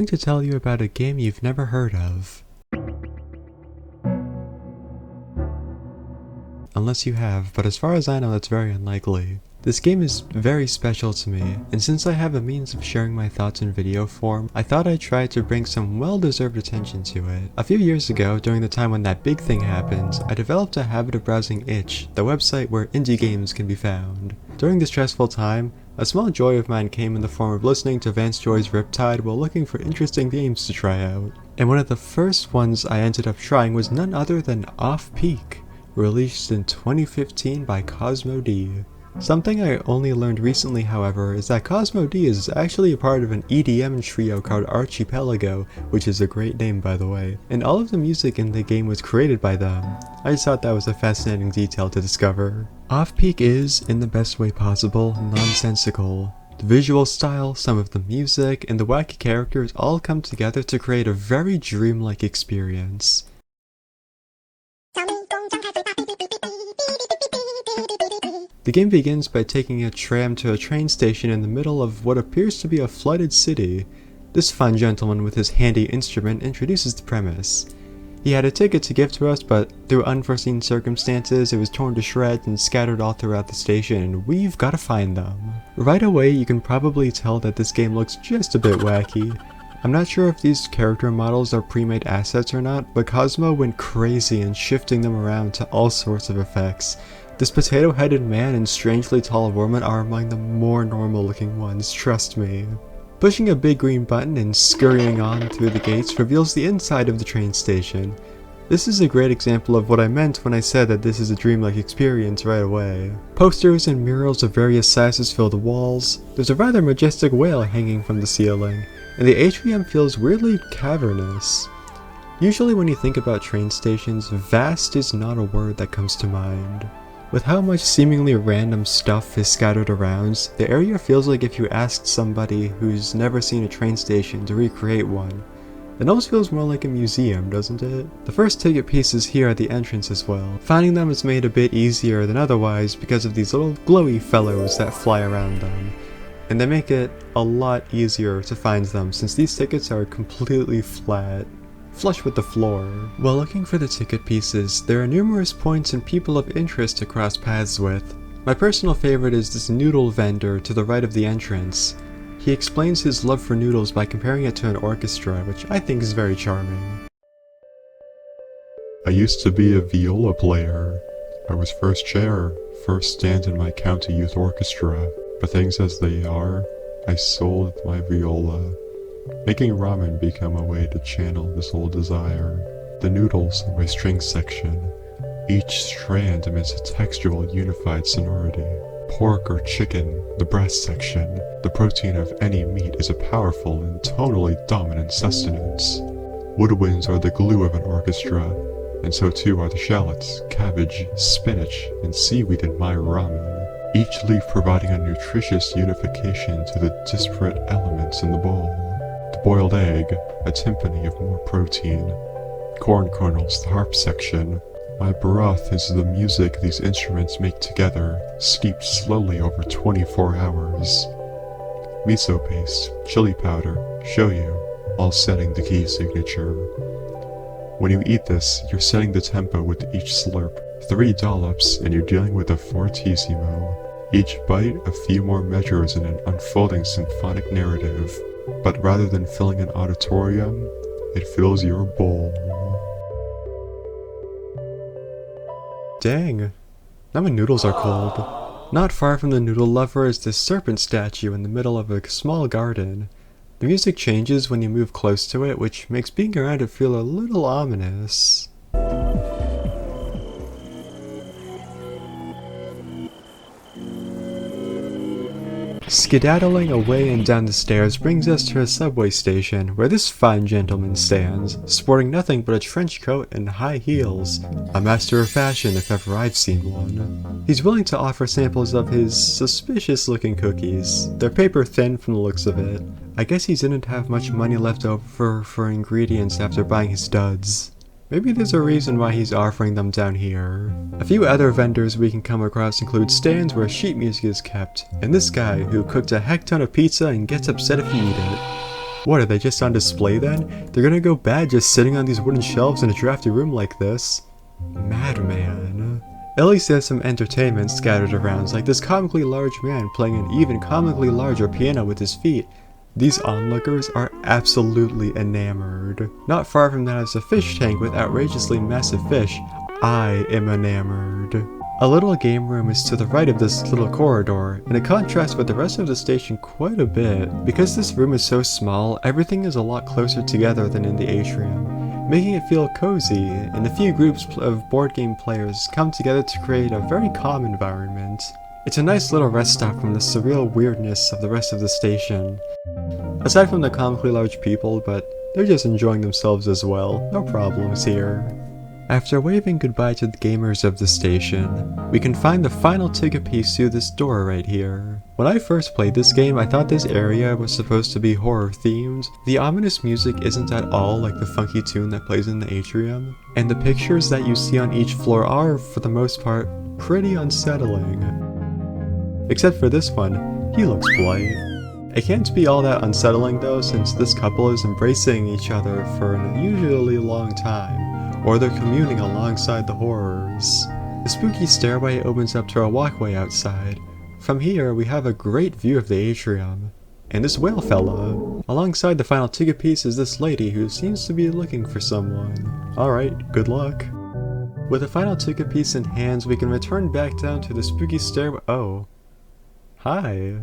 going to tell you about a game you've never heard of. Unless you have, but as far as I know that's very unlikely. This game is very special to me, and since I have a means of sharing my thoughts in video form, I thought I'd try to bring some well-deserved attention to it. A few years ago, during the time when that big thing happened, I developed a habit of browsing itch, the website where indie games can be found. During this stressful time, a small joy of mine came in the form of listening to Vance Joy's Riptide while looking for interesting games to try out. And one of the first ones I ended up trying was none other than Off Peak, released in 2015 by Cosmo D. Something I only learned recently, however, is that Cosmo D is actually a part of an EDM trio called Archipelago, which is a great name by the way, and all of the music in the game was created by them. I just thought that was a fascinating detail to discover. Off Peak is, in the best way possible, nonsensical. The visual style, some of the music, and the wacky characters all come together to create a very dreamlike experience. The game begins by taking a tram to a train station in the middle of what appears to be a flooded city. This fine gentleman with his handy instrument introduces the premise. He had a ticket to give to us, but through unforeseen circumstances it was torn to shreds and scattered all throughout the station, and we've got to find them. Right away you can probably tell that this game looks just a bit wacky. I'm not sure if these character models are pre-made assets or not, but Cosmo went crazy in shifting them around to all sorts of effects. This potato-headed man and strangely tall woman are among the more normal looking ones, trust me. Pushing a big green button and scurrying on through the gates reveals the inside of the train station. This is a great example of what I meant when I said that this is a dreamlike experience right away. Posters and murals of various sizes fill the walls, there's a rather majestic whale hanging from the ceiling, and the atrium feels weirdly cavernous. Usually when you think about train stations, vast is not a word that comes to mind. With how much seemingly random stuff is scattered around, the area feels like if you asked somebody who's never seen a train station to recreate one. It almost feels more like a museum, doesn't it? The first ticket piece is here at the entrance as well. Finding them is made a bit easier than otherwise because of these little glowy fellows that fly around them. And they make it a lot easier to find them since these tickets are completely flat, flush with the floor. While looking for the ticket pieces, there are numerous points and people of interest to cross paths with. My personal favorite is this noodle vendor to the right of the entrance. He explains his love for noodles by comparing it to an orchestra, which I think is very charming. I used to be a viola player. I was first chair, first stand in my county youth orchestra, but things as they are, I sold my viola. Making ramen became a way to channel this old desire. The noodles are my string section. Each strand emits a textual unified sonority. Pork or chicken, the breast section. The protein of any meat is a powerful and tonally dominant sustenance. Woodwinds are the glue of an orchestra, and so too are the shallots, cabbage, spinach, and seaweed in my ramen. Each leaf providing a nutritious unification to the disparate elements in the bowl. The boiled egg, a timpani of more protein. Corn kernels, the harp section. My broth is the music these instruments make together, steeped slowly over 24 hours. Miso paste, chili powder, shoyu, all setting the key signature. When you eat this, you're setting the tempo with each slurp. 3 dollops and you're dealing with a fortissimo. Each bite, a few more measures in an unfolding symphonic narrative. But rather than filling an auditorium, it fills your bowl. Dang, now my noodles are cold. Not far from the noodle lover is this serpent statue in the middle of a small garden. The music changes when you move close to it, which makes being around it feel a little ominous. Skedaddling away and down the stairs brings us to a subway station where this fine gentleman stands, sporting nothing but a trench coat and high heels. A master of fashion if ever I've seen one. He's willing to offer samples of his suspicious looking cookies. They're paper thin from the looks of it. I guess he didn't have much money left over for ingredients after buying his duds. Maybe there's a reason why he's offering them down here. A few other vendors we can come across include stands where sheet music is kept, and this guy who cooked a heck ton of pizza and gets upset if you eat it. What, are they just on display then? They're gonna go bad just sitting on these wooden shelves in a drafty room like this. Madman. At least there's some entertainment scattered around, like this comically large man playing an even comically larger piano with his feet. These onlookers are absolutely enamored. Not far from that is a fish tank with outrageously massive fish. I am enamored. A little game room is to the right of this little corridor, and it contrasts with the rest of the station quite a bit. Because this room is so small, everything is a lot closer together than in the atrium, making it feel cozy, and a few groups of board game players come together to create a very calm environment. It's a nice little rest stop from the surreal weirdness of the rest of the station. Aside from the comically large people, but they're just enjoying themselves as well, no problems here. After waving goodbye to the gamers of the station, we can find the final ticket piece through this door right here. When I first played this game, I thought this area was supposed to be horror themed. The ominous music isn't at all like the funky tune that plays in the atrium, and the pictures that you see on each floor are, for the most part, pretty unsettling. Except for this one, he looks polite. It can't be all that unsettling though, since this couple is embracing each other for an unusually long time, or they're communing alongside the horrors. The spooky stairway opens up to a walkway outside. From here, we have a great view of the atrium. And this whale fella. Alongside the final ticket piece is this lady who seems to be looking for someone. Alright, good luck. With the final ticket piece in hands, we can return back down to the spooky stairway. Oh. Hi.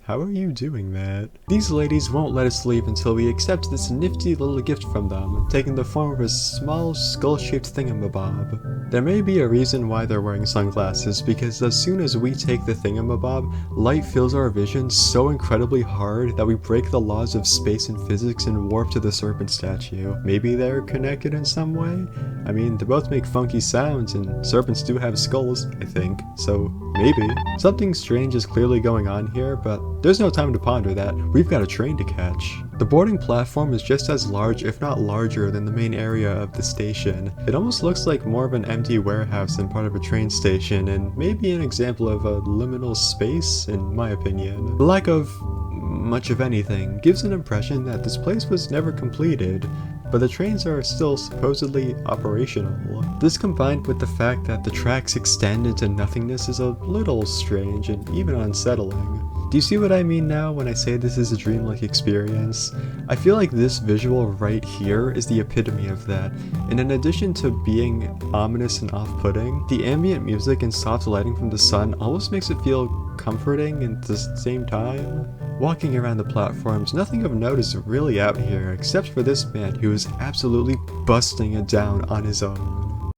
How are you doing that? These ladies won't let us leave until we accept this nifty little gift from them, taking the form of a small skull-shaped thingamabob. There may be a reason why they're wearing sunglasses, because as soon as we take the thingamabob, light fills our vision so incredibly hard that we break the laws of space and physics and warp to the serpent statue. Maybe they're connected in some way? I mean, they both make funky sounds, and serpents do have skulls, I think, so maybe. Something strange is clearly going on here, but there's no time to ponder that. We've got a train to catch. The boarding platform is just as large, if not larger, than the main area of the station. It almost looks like more of an empty warehouse than part of a train station, and maybe an example of a liminal space, in my opinion. The lack of much of anything gives an impression that this place was never completed, but the trains are still supposedly operational. This combined with the fact that the tracks extend into nothingness is a little strange and even unsettling. Do you see what I mean now when I say this is a dreamlike experience? I feel like this visual right here is the epitome of that, and in addition to being ominous and off-putting, the ambient music and soft lighting from the sun almost makes it feel comforting at the same time. Walking around the platforms, nothing of note is really out here except for this man who is absolutely busting it down on his own.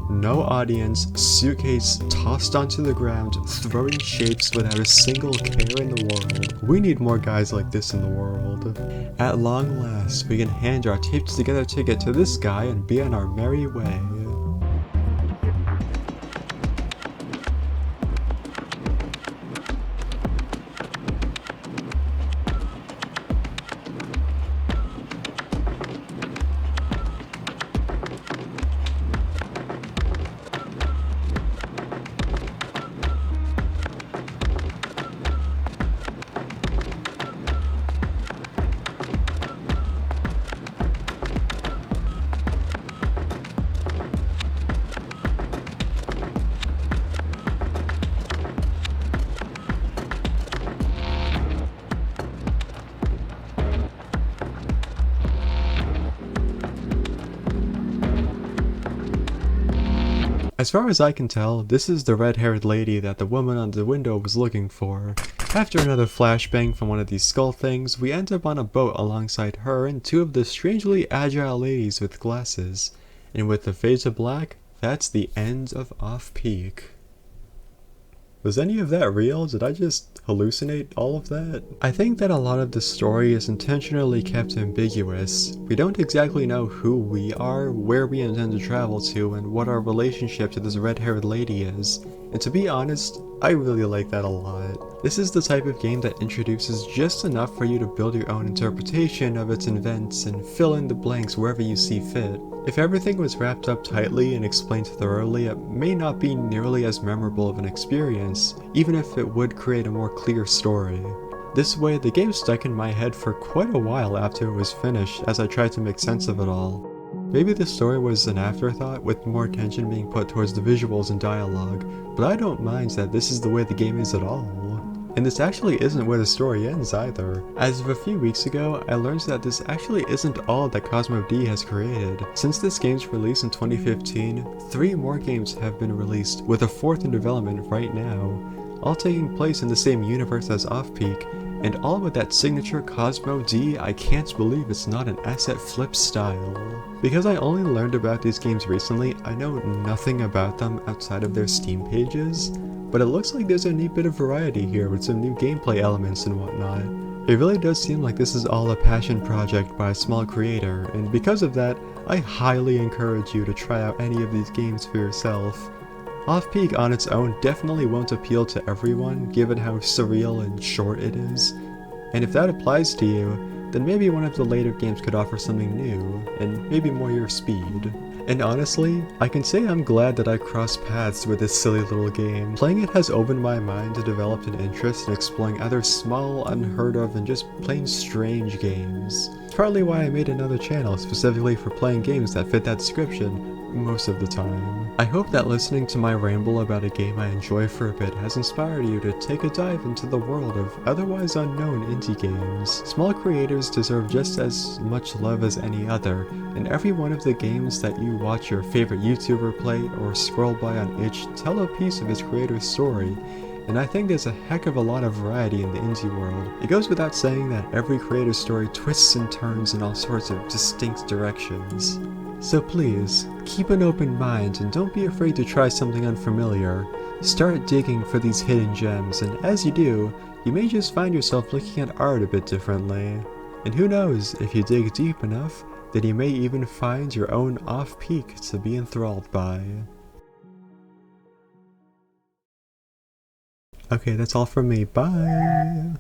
No audience, suitcase tossed onto the ground, throwing shapes without a single care in the world. We need more guys like this in the world. At long last, we can hand our taped together ticket to this guy and be on our merry way. As far as I can tell, this is the red-haired lady that the woman on the window was looking for. After another flashbang from one of these skull things, we end up on a boat alongside her and two of the strangely agile ladies with glasses. And with the fade to black, that's the end of Off-Peak. Was any of that real? Did I just hallucinate all of that? I think that a lot of the story is intentionally kept ambiguous. We don't exactly know who we are, where we intend to travel to, and what our relationship to this red-haired lady is. And to be honest, I really like that a lot. This is the type of game that introduces just enough for you to build your own interpretation of its events and fill in the blanks wherever you see fit. If everything was wrapped up tightly and explained thoroughly, it may not be nearly as memorable of an experience, even if it would create a more clear story. This way, the game stuck in my head for quite a while after it was finished as I tried to make sense of it all. Maybe the story was an afterthought, with more attention being put towards the visuals and dialogue, but I don't mind that this is the way the game is at all. And this actually isn't where the story ends either. As of a few weeks ago, I learned that this actually isn't all that Cosmo D has created. Since this game's release in 2015, 3 more games have been released, with a 4th in development right now, all taking place in the same universe as Off-Peak, and all with that signature Cosmo D I can't believe it's not an asset flip style. Because I only learned about these games recently, I know nothing about them outside of their Steam pages, but it looks like there's a neat bit of variety here with some new gameplay elements and whatnot. It really does seem like this is all a passion project by a small creator, and because of that, I highly encourage you to try out any of these games for yourself. Off-Peak on its own definitely won't appeal to everyone, given how surreal and short it is, and if that applies to you, then maybe one of the later games could offer something new, and maybe more your speed. And honestly, I can say I'm glad that I crossed paths with this silly little game. Playing it has opened my mind to develop an interest in exploring other small, unheard of, and just plain strange games. It's partly why I made another channel specifically for playing games that fit that description, most of the time. I hope that listening to my ramble about a game I enjoy for a bit has inspired you to take a dive into the world of otherwise unknown indie games. Small creators deserve just as much love as any other, and every one of the games that you watch your favorite YouTuber play or scroll by on itch tell a piece of his creator's story, and I think there's a heck of a lot of variety in the indie world. It goes without saying that every creator's story twists and turns in all sorts of distinct directions. So please, keep an open mind and don't be afraid to try something unfamiliar. Start digging for these hidden gems, and as you do, you may just find yourself looking at art a bit differently. And who knows, if you dig deep enough, then you may even find your own Off-Peak to be enthralled by. Okay, that's all from me. Bye!